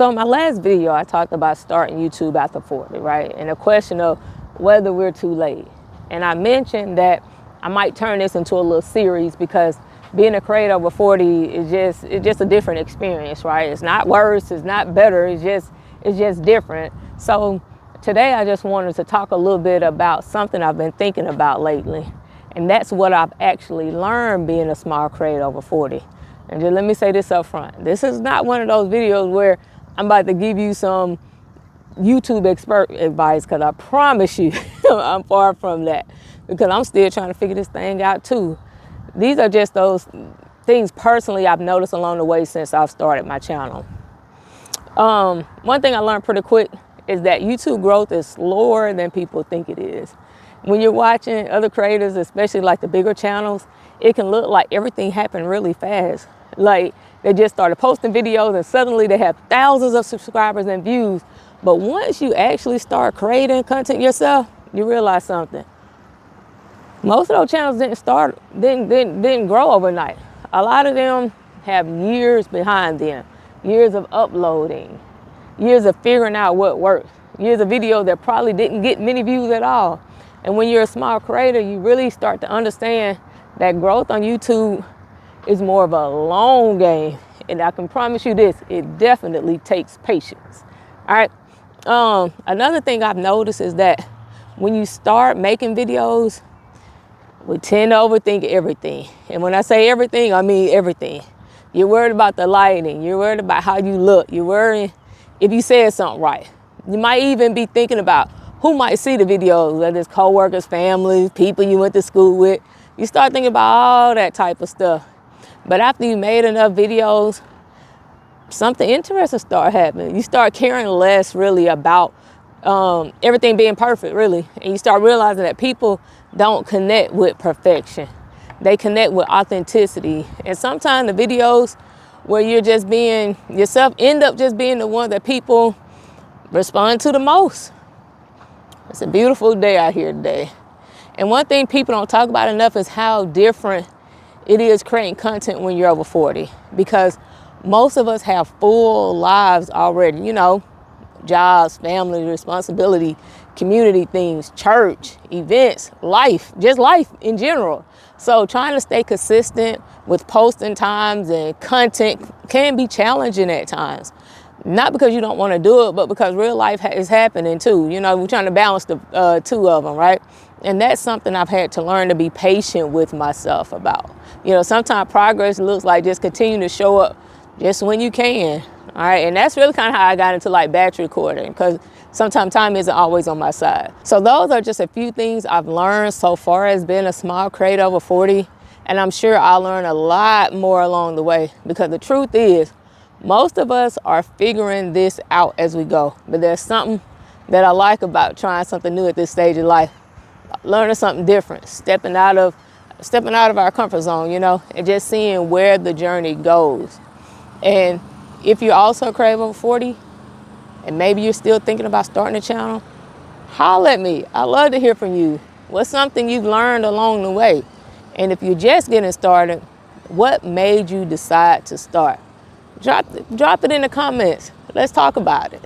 So in my last video, I talked about starting YouTube after 40, right? And the question of whether we're too late. And I mentioned that I might turn this into a little series because being a creator over 40 is just a different experience, right? It's not worse, it's not better, it's just different. So today I just wanted to talk a little bit about something I've been thinking about lately. And that's what I've actually learned being a small creator over 40. And just let me say this up front. This is not one of those videos where I'm about to give you some YouTube expert advice, because I promise you I'm far from that, because I'm still trying to figure this thing out too. These are just those things personally I've noticed along the way since I've started my channel. One thing I learned pretty quick is that YouTube growth is slower than people think it is. When you're watching other creators, especially like the bigger channels, it can look like everything happened really fast. Like they just started posting videos and suddenly they have thousands of subscribers and views. But once you actually start creating content yourself, you realize something. Most of those channels didn't grow overnight. A lot of them have years behind them, years of uploading, years of figuring out what works, years of videos that probably didn't get many views at all. And when you're a small creator, you really start to understand that growth on YouTube is more of a long game. And I can promise you this, it definitely takes patience. All right. Another thing I've noticed is that when you start making videos, we tend to overthink everything. And when I say everything, I mean everything. You're worried about the lighting. You're worried about how you look. You're worried if you said something right. You might even be thinking about who might see the videos, whether it's coworkers, families, people you went to school with. You start thinking about all that type of stuff. But after you made enough videos, something interesting start happening. You start caring less really about everything being perfect, really. And you start realizing that people don't connect with perfection. They connect with authenticity. And sometimes the videos where you're just being yourself end up just being the one that people respond to the most. It's a beautiful day out here today. And one thing people don't talk about enough is how different it is creating content when you're over 40. Because most of us have full lives already, you know, jobs, family, responsibility, community things, church, events, life, just life in general. So trying to stay consistent with posting times and content can be challenging at times. Not because you don't want to do it, but because real life is happening too. You know, we're trying to balance the two of them, right? And that's something I've had to learn to be patient with myself about. You know, sometimes progress looks like just continuing to show up just when you can. All right. And that's really kind of how I got into like batch recording, because sometimes time isn't always on my side. So those are just a few things I've learned so far as being a small creator over 40. And I'm sure I'll learn a lot more along the way, because the truth is most of us are figuring this out as we go. But there's something that I like about trying something new at this stage of life, learning something different, stepping out of our comfort zone, you know, and just seeing where the journey goes. And if you're also creative over 40 and maybe you're still thinking about starting a channel, holler at me. I love to hear from you. What's something you've learned along the way? And if you're just getting started, what made you decide to start? Drop it in the comments. Let's talk about it.